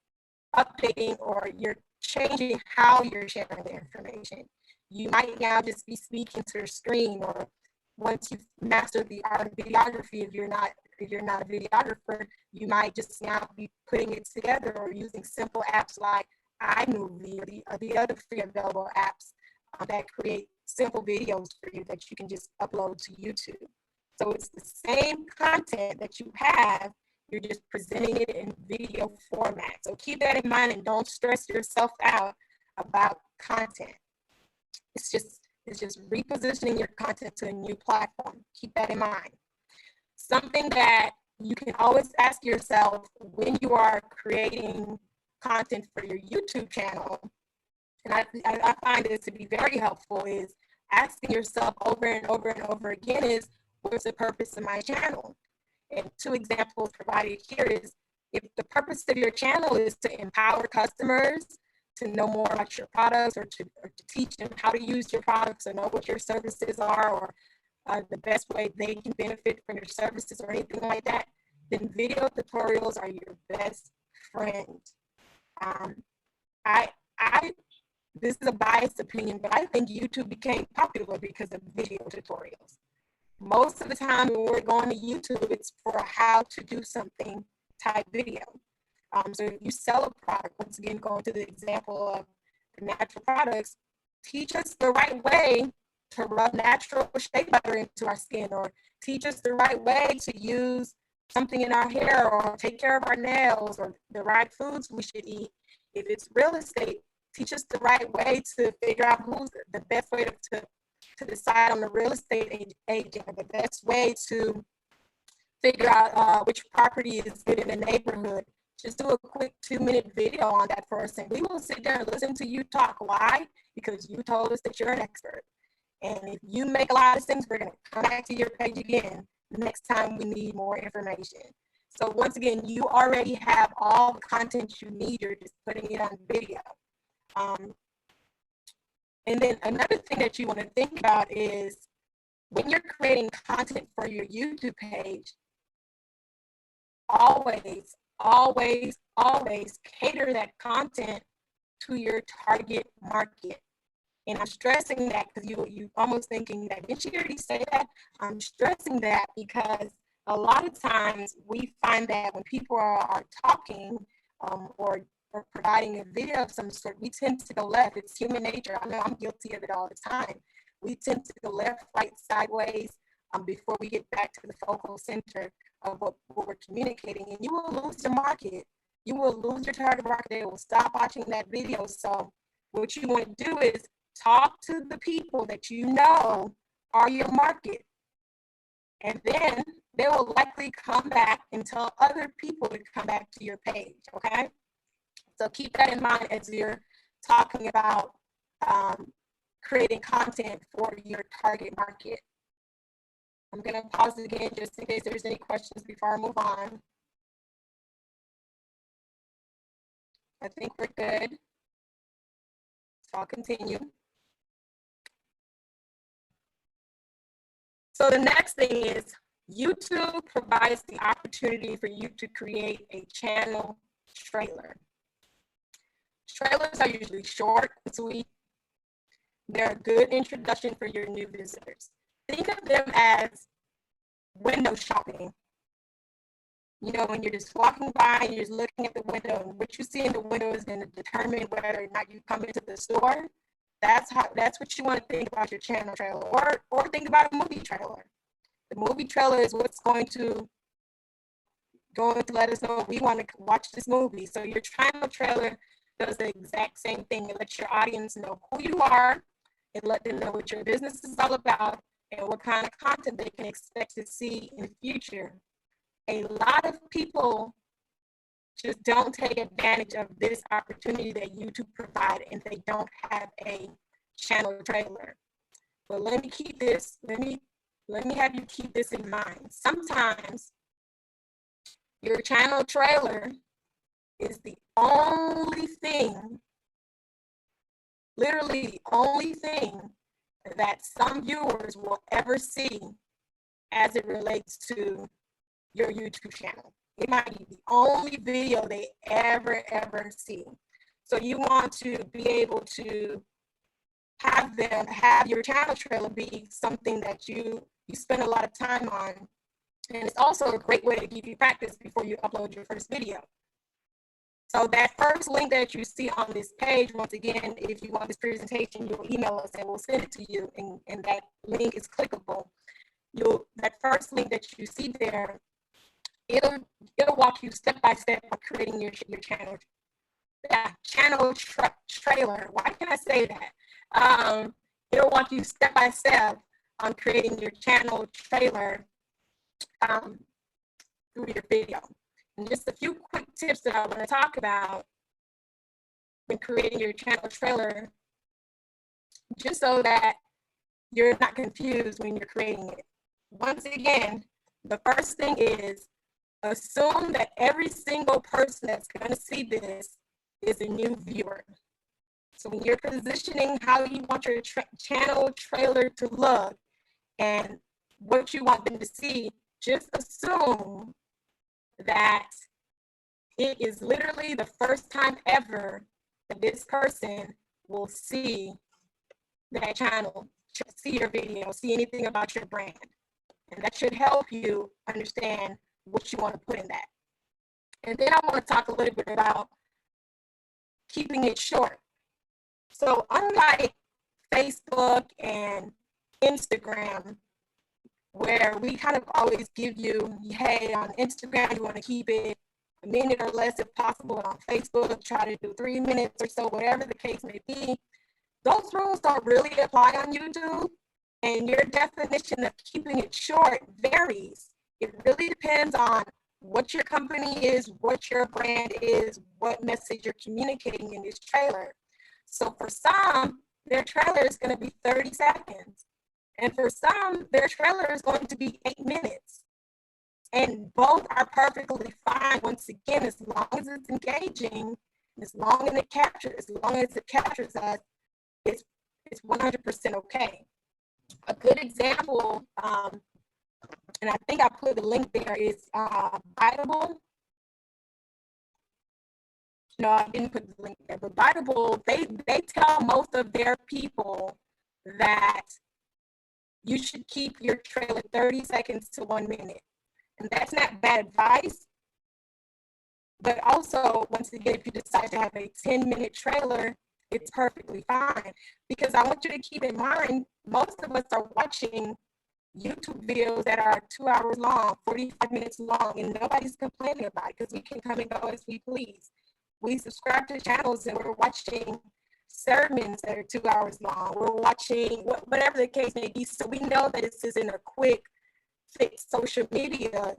updating or you're changing how you're sharing the information. you might now just be speaking to your screen, or once you've mastered the art of videography, if you're not a videographer, you might just now be putting it together or using simple apps like iMovie or the other free available apps that create simple videos for you that you can just upload to YouTube. So it's the same content that you have, you're just presenting it in video format. So keep that in mind and don't stress yourself out about content. It's just repositioning your content to a new platform. Keep that in mind. Something that you can always ask yourself when you are creating content for your YouTube channel, and I find this to be very helpful, is asking yourself over and over and over again is, what's the purpose of my channel? And 2 examples provided here is, if the purpose of your channel is to empower customers to know more about your products, or to teach them how to use your products, or know what your services are, or the best way they can benefit from your services or anything like that, then video tutorials are your best friend. This is a biased opinion, but I think YouTube became popular because of video tutorials. Most of the time when we're going to YouTube, it's for how to do something type video. So if you sell a product, once again, going to the example of the natural products, teach us the right way to rub natural shea butter into our skin, or teach us the right way to use something in our hair, or take care of our nails, or the right foods we should eat. If it's real estate, teach us the right way to figure out who's the best way to decide on the real estate agent, or the best way to figure out which property is good in the neighborhood. Just do a quick 2-minute video on that first, and we will sit there and listen to you talk. Why? Because you told us that you're an expert. And if you make a lot of sense, we're going to come back to your page again next time we need more information. So once again, you already have all the content you need. You're just putting it on video. And then another thing that you want to think about is, when you're creating content for your YouTube page, always cater that content to your target market. And I'm stressing that because you almost thinking that, didn't you already say that? I'm stressing that because a lot of times we find that when people are talking or providing a video of some sort, we tend to go left. It's human nature. I know I'm guilty of it all the time. We tend to go left, right, sideways before we get back to the focal center of what we're communicating. And you will lose your market. You will lose your target market. They will stop watching that video. So what you want to do is talk to the people that you know are your market. And then they will likely come back and tell other people to come back to your page, okay? So keep that in mind as you're talking about creating content for your target market. I'm gonna pause again just in case there's any questions before I move on. I think we're good. So I'll continue. So the next thing is, YouTube provides the opportunity for you to create a channel trailer. Trailers are usually short and sweet. They're a good introduction for your new visitors. Think of them as window shopping. You know, when you're just walking by and you're just looking at the window, and what you see in the window is going to determine whether or not you come into the store. That's what you want to think about your channel trailer, or think about a movie trailer. The movie trailer is what's going to let us know we want to watch this movie. So your channel trailer does the exact same thing. It lets your audience know who you are, and let them know what your business is all about and what kind of content they can expect to see in the future. A lot of people just don't take advantage of this opportunity that YouTube provides, and they don't have a channel trailer. But let me have you keep this in mind. Sometimes your channel trailer is the only thing, literally the only thing, that some viewers will ever see as it relates to your YouTube channel. It might be the only video they ever see. So you want to be able to have your channel trailer be something that you spend a lot of time on. And it's also a great way to give you practice before you upload your first video. So that first link that you see on this page, once again, if you want this presentation, you'll email us and we'll send it to you. And that link is clickable. That first link that you see there, it'll walk you step by step on creating your channel. Channel trailer. Why can I say that? It'll walk you step by step on creating your channel trailer through your video. And just a few quick tips that I want to talk about when creating your channel trailer, just so that you're not confused when you're creating it. Once again, the first thing is assume that every single person that's going to see this is a new viewer. So when you're positioning how you want your channel trailer to look and what you want them to see, just assume that it is literally the first time ever that this person will see that channel, see your video, see anything about your brand. And that should help you understand what you want to put in that. And then I want to talk a little bit about keeping it short. So unlike Facebook and Instagram, where we kind of always give you, hey, on Instagram, you want to keep it a minute or less if possible. On Facebook, try to do 3 minutes or so, whatever the case may be. Those rules don't really apply on YouTube. And your definition of keeping it short varies. It really depends on what your company is, what your brand is, what message you're communicating in this trailer. So for some, their trailer is going to be 30 seconds. And for some, their trailer is going to be 8 minutes. And both are perfectly fine, once again, as long as it's engaging, as long as it captures that, it's 100% okay. A good example, and I think I put the link there, is Biteable. No, I didn't put the link there, but Biteable, they tell most of their people that you should keep your trailer 30 seconds to 1 minute. And that's not bad advice. But also, once again, if you decide to have a 10-minute trailer, it's perfectly fine. Because I want you to keep in mind, most of us are watching YouTube videos that are 2 hours long, 45 minutes long, and nobody's complaining about it because we can come and go as we please. We subscribe to channels and we're watching sermons that are 2 hours long. We're watching whatever the case may be. So we know that this isn't a quick fix social media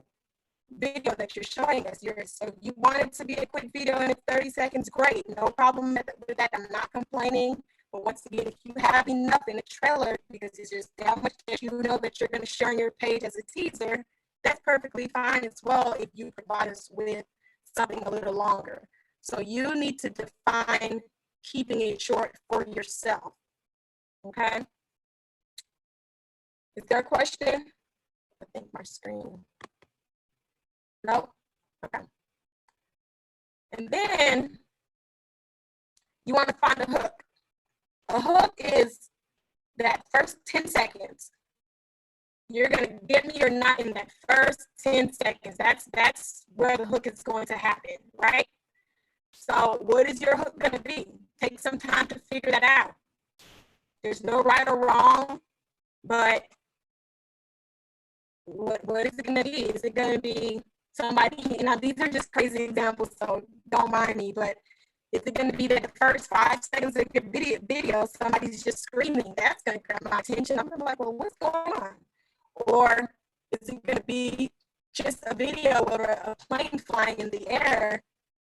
video that you're showing us. So you want it to be a quick video and it's 30 seconds, great. No problem with that. I'm not complaining. But once again, if you have enough in a trailer, because it's just that much that you know that you're going to share on your page as a teaser, that's perfectly fine as well if you provide us with something a little longer. So you need to define keeping it short for yourself. Okay? Is there a question? I think my screen. No? Okay. And then you want to find a hook. A hook is that first 10 seconds. You're going to get me or not in that first 10 seconds. That's where the hook is going to happen, right? So what is your hook going to be? Take some time to figure that out. There's no right or wrong, but what is it going to be? Is it going to be somebody, these are just crazy examples, so don't mind me, but is it going to be that the first 5 seconds of your video, somebody's just screaming? That's going to grab my attention. I'm going to be like, well, what's going on? Or is it going to be just a video of a plane flying in the air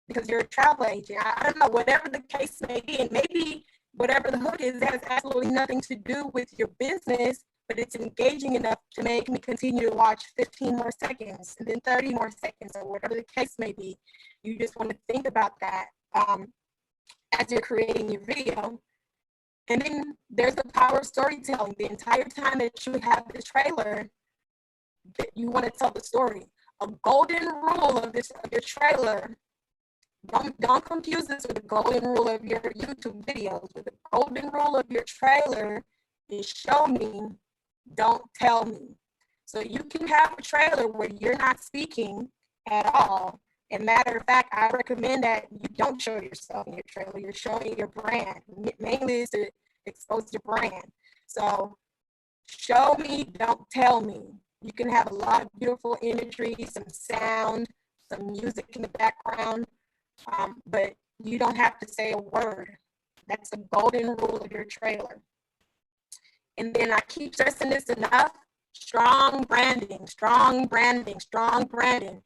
because you're a travel agent? I don't know, whatever the case may be. And maybe whatever the hook is has absolutely nothing to do with your business, but it's engaging enough to make me continue to watch 15 more seconds and then 30 more seconds, or whatever the case may be. You just want to think about that as you're creating your video. And then there's the power of storytelling. The entire time that you have the trailer, that you want to tell the story. A golden rule of your trailer Don't confuse this with the golden rule of your YouTube videos. With the golden rule of your trailer is show me, don't tell me. So you can have a trailer where you're not speaking at all. And matter of fact, I recommend that you don't show yourself in your trailer. You're showing your brand. Mainly is to expose your brand. So show me, don't tell me. You can have a lot of beautiful imagery, some sound, some music in the background, but you don't have to say a word. That's the golden rule of your trailer. And then I keep stressing this enough, strong branding, strong branding, strong branding.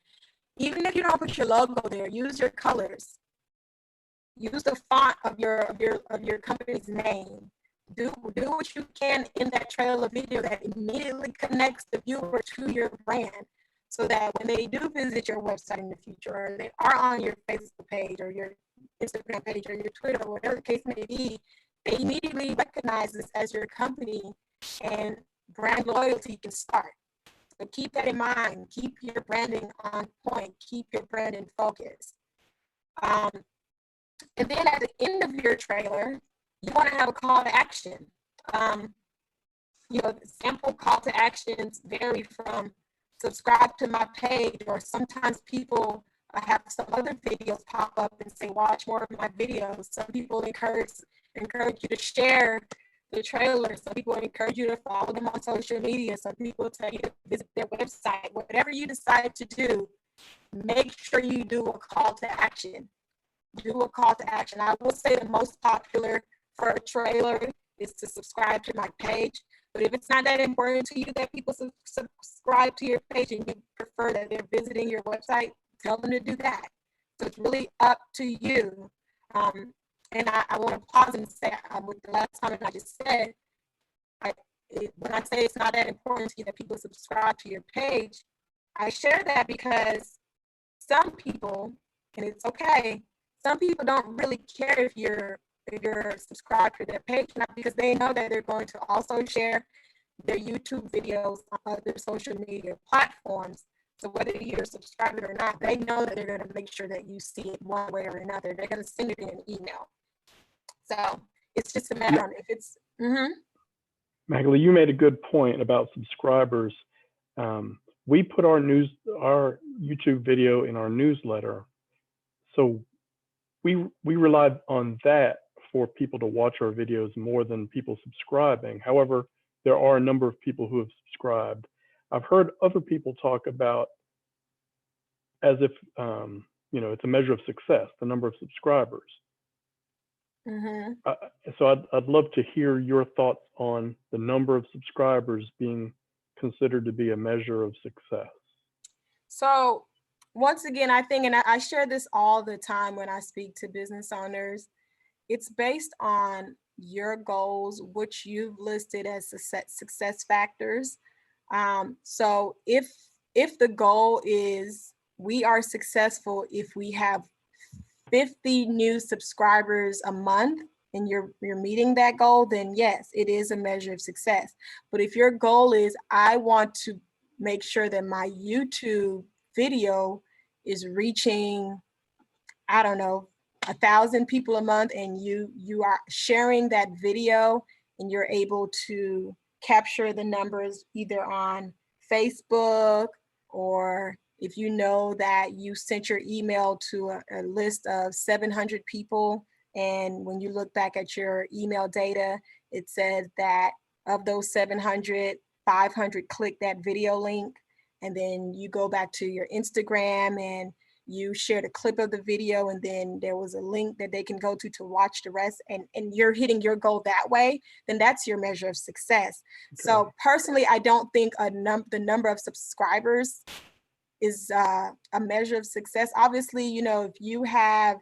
Even if you don't put your logo there, use your colors. Use the font of your company's name. Do what you can in that trailer video that immediately connects the viewer to your brand, so that when they do visit your website in the future, or they are on your Facebook page or your Instagram page or your Twitter, or whatever the case may be, they immediately recognize this as your company, and brand loyalty can start. So keep that in mind. Keep your branding on point. Keep your branding focused. And then at the end of your trailer, you want to have a call to action. You know, the sample call to actions vary from subscribe to my page, or sometimes people have some other videos pop up and say, watch more of my videos. Some people encourage you to share the trailer. Some people encourage you to follow them on social media. Some people tell you to visit their website. Whatever you decide to do, make sure you do a call to action. Do a call to action. I will say the most popular for a trailer is to subscribe to my page. But if it's not that important to you that people subscribe to your page and you prefer that they're visiting your website, tell them to do that. So it's really up to you. And I want to pause and say, with the last comment I just said, when I say it's not that important to you that people subscribe to your page, I share that because some people, and it's okay, some people don't really care if you're subscribed to their page, not because they know that they're going to also share their YouTube videos on other social media platforms. So whether you're subscribed or not, they know that they're going to make sure that you see it one way or another. They're going to send it in an email. So it's just a matter of if it's. Magali, you made a good point about subscribers. We put our YouTube video in our newsletter, so we relied on that for people to watch our videos more than people subscribing. However, there are a number of people who have subscribed. I've heard other people talk about as if you know, it's a measure of success, the number of subscribers. So I'd love to hear your thoughts on the number of subscribers being considered to be a measure of success. So once again, I think, and I share this all the time when I speak to business owners, it's based on your goals, which you've listed as success factors. So if the goal is we are successful if we have 50 new subscribers a month and you're meeting that goal, then yes, it is a measure of success. But if your goal is I want to make sure that my YouTube video is reaching, I don't know, 1,000 people a month, and you are sharing that video and you're able to capture the numbers either on Facebook, or if you know that you sent your email to a list of 700 people, and when you look back at your email data, it says that of those 700, 500 click that video link, and then you go back to your Instagram and you shared a clip of the video, and then there was a link that they can go to watch the rest, and you're hitting your goal that way, then that's your measure of success. Okay. So personally, I don't think the number of subscribers is a measure of success. Obviously, you know, if you have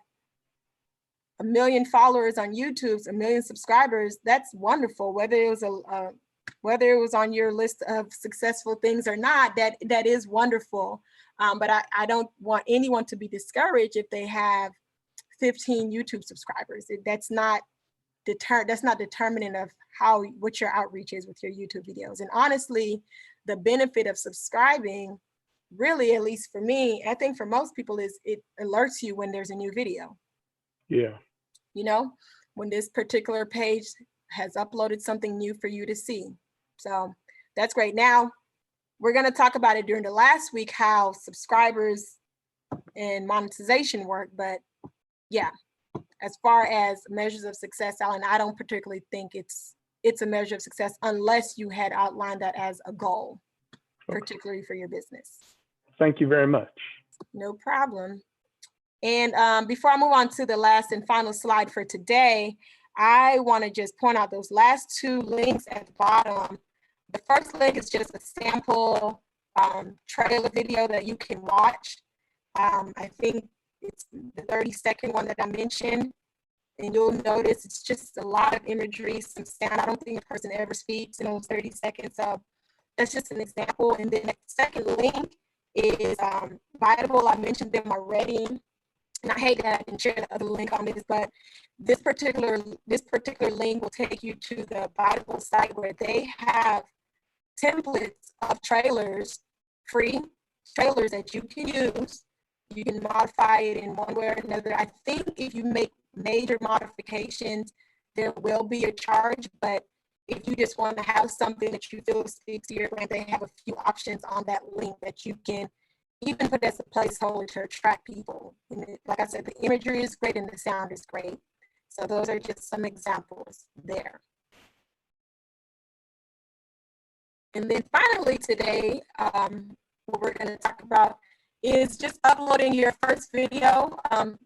1 million followers on YouTube, 1 million subscribers, that's wonderful. Whether it was on your list of successful things or not, that is wonderful. But I don't want anyone to be discouraged if they have 15 YouTube subscribers. That's not determinant of what your outreach is with your YouTube videos. And honestly, the benefit of subscribing really, at least for me, I think for most people, is it alerts you when there's a new video. Yeah. You know, when this particular page has uploaded something new for you to see. So that's great. Now, we're going to talk about it during the last week, how subscribers and monetization work. But yeah, as far as measures of success, Alan, I don't particularly think it's a measure of success unless you had outlined that as a goal, particularly for your business. Thank you very much. No problem. And before I move on to the last and final slide for today, I want to just point out those last two links at the bottom. The first link is just a sample trailer video that you can watch. I think it's the 30-second one that I mentioned. And you'll notice it's just a lot of imagery, some sound. I don't think a person ever speaks in those 30 seconds. So that's just an example. And then the second link is Viable. I mentioned them already. And I hate that I didn't share the other link on this, but this particular link will take you to the Viable site where they have templates of trailers, free trailers that you can use. You can modify it in one way or another. I think if you make major modifications, there will be a charge, but if you just want to have something that you feel speaks to your brand, they have a few options on that link that you can even put as a placeholder to attract people. And like I said, the imagery is great and the sound is great. So those are just some examples there. And then finally today, what we're going to talk about is just uploading your first video.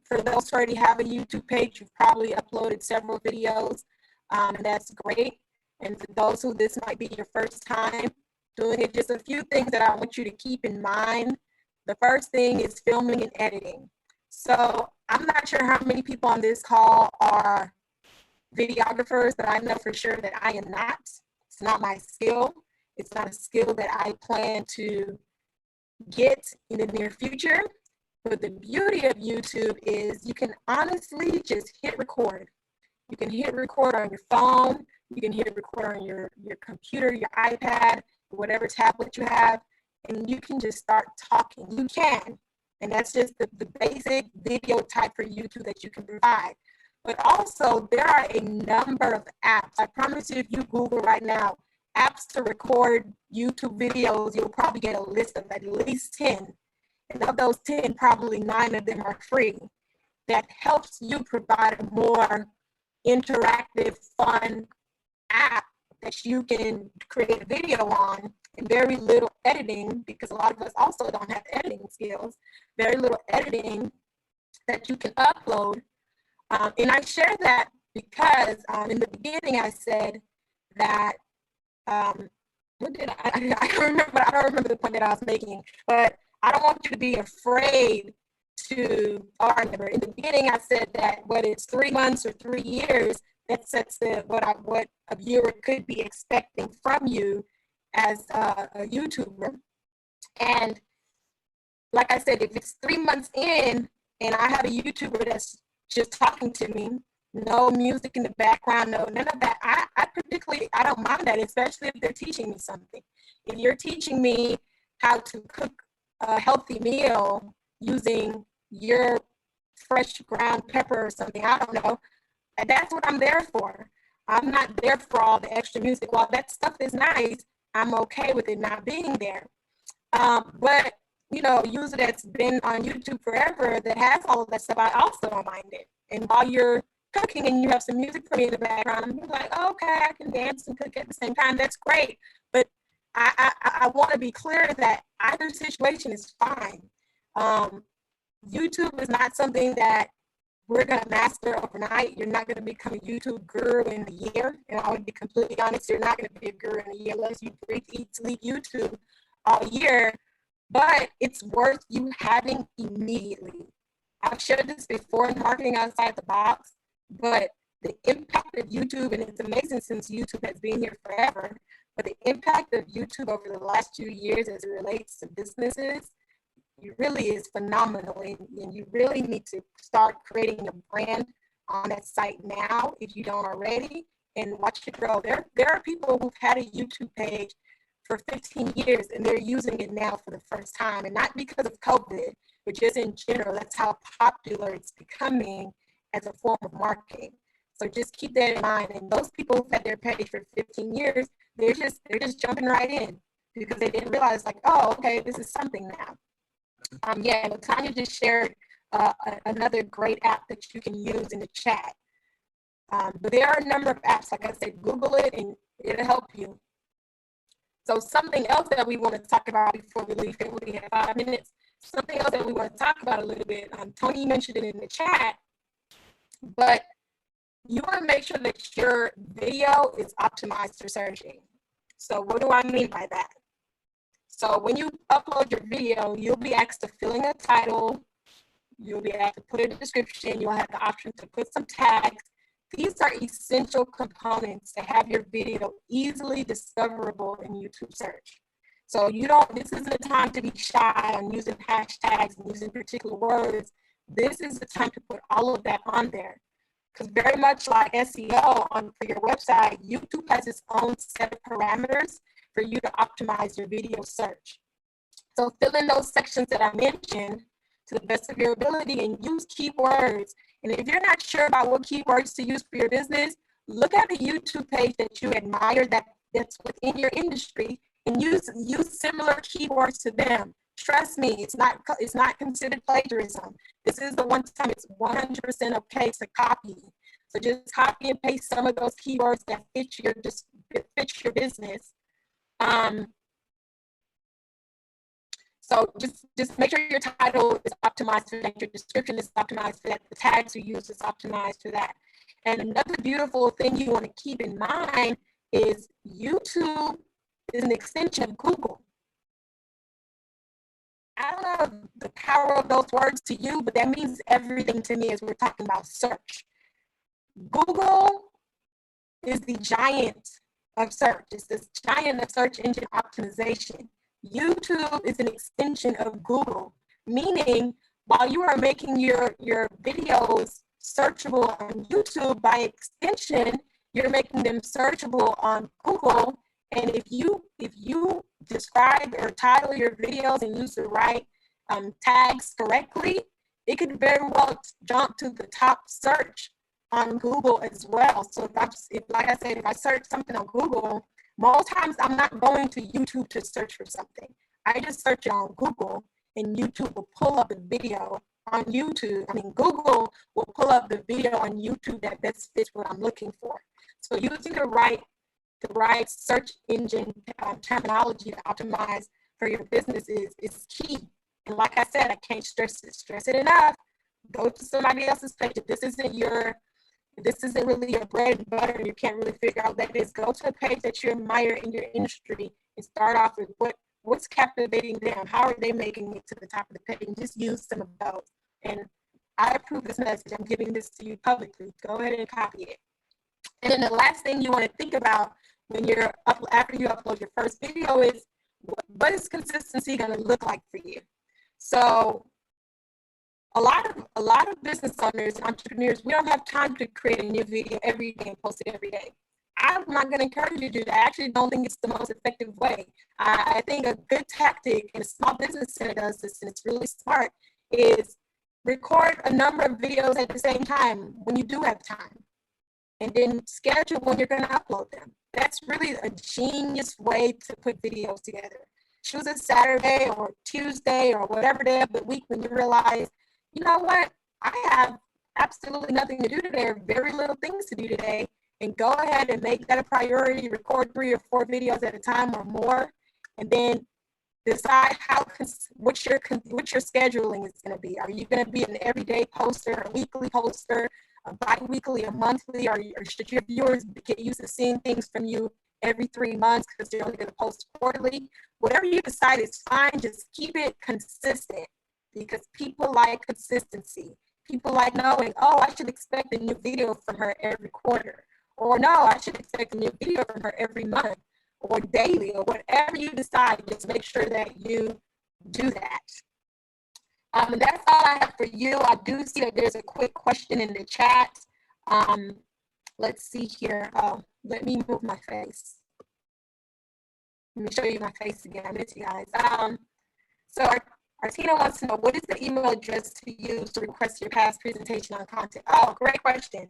For those who already have a YouTube page, you've probably uploaded several videos, and that's great. And for those who this might be your first time doing it, just a few things that I want you to keep in mind. The first thing is filming and editing. So I'm not sure how many people on this call are videographers, but I know for sure that I am not. It's not my skill. It's not a skill that I plan to get in the near future. But the beauty of YouTube is you can honestly just hit record. You can hit record on your phone. You can hit record on your computer, your iPad, whatever tablet you have, and you can just start talking. You can. And that's just the basic video type for YouTube that you can provide. But also, there are a number of apps. I promise you, if you Google right now, apps to record YouTube videos, you'll probably get a list of at least 10. And of those 10, probably 9 of them are free. That helps you provide a more interactive, fun app that you can create a video on, and very little editing, because a lot of us also don't have editing skills, very little editing that you can upload. And I share that because in the beginning I said that, what did I don't remember the point that I was making, but I don't want you to be afraid to, or I remember in the beginning I said that whether it's 3 months or 3 years, that sets what a viewer could be expecting from you as a YouTuber. And like I said, if it's 3 months in and I have a YouTuber that's just talking to me, no music in the background, no, none of that, I don't mind that, especially if they're teaching me something. If you're teaching me how to cook a healthy meal using your fresh ground pepper or something, I don't know, that's what I'm there for. I'm not there for all the extra music. While that stuff is nice, I'm okay with it not being there. But, you know, a user that's been on YouTube forever that has all of that stuff, I also don't mind it. And while you're cooking and you have some music for me in the background, I'm like, oh, okay, I can dance and cook at the same time. That's great. But I want to be clear that either situation is fine. YouTube is not something that we're going to master overnight. You're not going to become a YouTube guru in a year. And I would be completely honest, you're not going to be a guru in a year unless you breathe, eat, sleep YouTube all year. But it's worth you having immediately. I've shared this before in Marketing Outside the Box, but the impact of YouTube, and it's amazing since YouTube has been here forever, but the impact of YouTube over the last 2 years as it relates to businesses, it really is phenomenal, and you really need to start creating a brand on that site now if you don't already, and watch it grow. There are people who've had a YouTube page for 15 years and they're using it now for the first time. And not because of COVID, but just in general, that's how popular it's becoming as a form of marketing. So just keep that in mind. And those people who've had their page for 15 years, they're just jumping right in because they didn't realize like, oh, okay, this is something now. Yeah, Tanya just shared another great app that you can use in the chat. But there are a number of apps, like I said, Google it and it'll help you. So something else that we want to talk about before we leave here, we have 5 minutes. Something else that we want to talk about a little bit. Tony mentioned it in the chat, but you want to make sure that your video is optimized for searching. So what do I mean by that? So when you upload your video, you'll be asked to fill in a title. You'll be asked to put a description. You'll have the option to put some tags. These are essential components to have your video easily discoverable in YouTube search. So this isn't a time to be shy on using hashtags and using particular words. This is the time to put all of that on there. Because very much like SEO for your website, YouTube has its own set of parameters for you to optimize your video search. So fill in those sections that I mentioned to the best of your ability and use keywords. And if you're not sure about what keywords to use for your business, look at a YouTube page that you admire that's within your industry and use similar keywords to them. Trust me, it's not considered plagiarism. This is the one time it's 100% okay to copy. So just copy and paste some of those keywords that fit your business. So just make sure your title is optimized for that, your description is optimized for that, the tags you use is optimized for that. And another beautiful thing you want to keep in mind is YouTube is an extension of Google. I don't know the power of those words to you, but that means everything to me as we're talking about search. Google is the giant of search. It's this giant of search engine optimization. YouTube is an extension of Google, meaning while you are making your videos searchable on YouTube, by extension, you're making them searchable on Google. And if you describe or title your videos and use the right tags correctly, it could very well jump to the top search on Google as well. So like I said, if I search something on Google, most times I'm not going to YouTube to search for something. I just search it on Google and YouTube will pull up a video on YouTube. Google will pull up the video on YouTube that best fits what I'm looking for. So using the right search engine terminology to optimize for your business is key. And like I said, I can't stress it enough. Go to somebody else's page. If this isn't really your bread and butter and you can't really figure out what that is, go to a page that you admire in your industry and start off with what's captivating them. How are they making it to the top of the page? And just use some of those. And I approve this message. I'm giving this to you publicly. Go ahead and copy it. And then the last thing you want to think about when after you upload your first video is what is consistency going to look like for you? So a lot of business owners and entrepreneurs, we don't have time to create a new video every day and post it every day. I'm not going to encourage you to do that. I actually don't think it's the most effective way. I think a good tactic, and a small business center does this, and it's really smart, is record a number of videos at the same time when you do have time, and then schedule when you're going to upload them. That's really a genius way to put videos together. Choose a Saturday or Tuesday or whatever day of the week when you realize, you know what, I have absolutely nothing to do today or very little things to do today, and go ahead and make that a priority. Record 3 or 4 videos at a time or more, and then decide what your scheduling is going to be. Are you going to be an everyday poster, a weekly poster, a bi-weekly, a monthly, or should your viewers get used to seeing things from you every 3 months because you're only going to post quarterly? Whatever you decide is fine. Just keep it consistent, because people like consistency. People like knowing, oh, I should expect a new video from her every quarter, or no, I should expect a new video from her every month or daily, or whatever you decide. Just make sure that you do that. And that's all I have for you. I do see that there's a quick question in the chat. Let's see here. Let me move my face. Let me show you my face again. I miss you guys. So our Tina wants to know, what is the email address to use to request your past presentation on content? Oh, great question.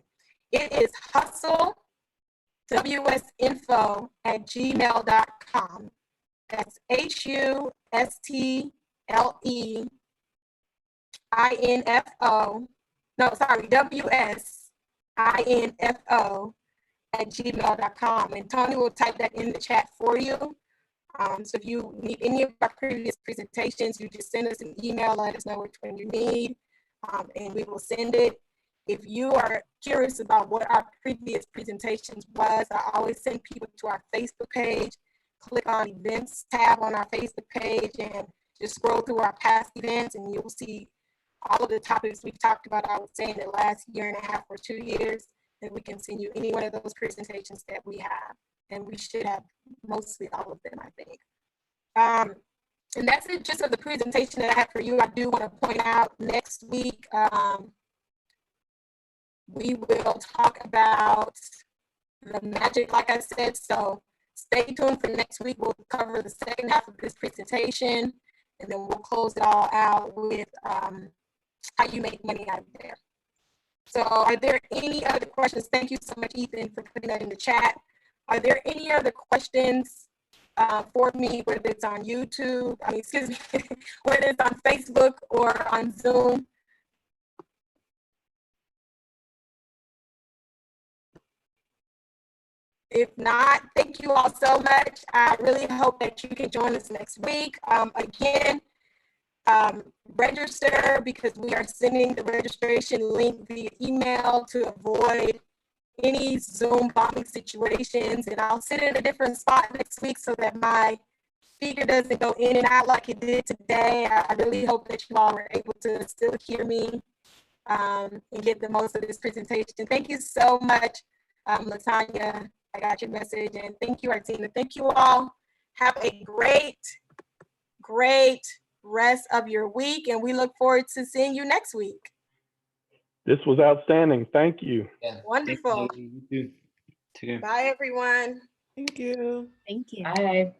It is hustleWSinfo@gmail.com. That's HUSTLEINFO. No, sorry, WSINFO@gmail.com. And Tony will type that in the chat for you. So if you need any of our previous presentations, you just send us an email, let us know which one you need, and we will send it. If you are curious about what our previous presentations was, I always send people to our Facebook page. Click on events tab on our Facebook page and just scroll through our past events, and you'll see all of the topics we've talked about, I would say, in the last year and a half or 2 years, and we can send you any one of those presentations that we have. And we should have mostly all of them, I think. And that's it just of the presentation that I have for you. I do want to point out next week, we will talk about the magic, like I said. So stay tuned for next week. We'll cover the second half of this presentation, and then we'll close it all out with how you make money out of there. So are there any other questions? Thank you so much, Ethan, for putting that in the chat. Are there any other questions for me, whether it's on YouTube, excuse me, whether it's on Facebook or on Zoom? If not, thank you all so much. I really hope that you can join us next week. Again, register, because we are sending the registration link via email to avoid any Zoom bombing situations, and I'll sit in a different spot next week so that my speaker doesn't go in and out like it did today. I really hope that you all were able to still hear me and get the most of this presentation. Thank you so much, Latanya. I got your message, and thank you, Artina. Thank you all. Have a great rest of your week, and we look forward to seeing you next week. This was outstanding. Thank you. Yeah. Wonderful. Thank you. You too. Take care. Bye, everyone. Thank you. Thank you. Bye.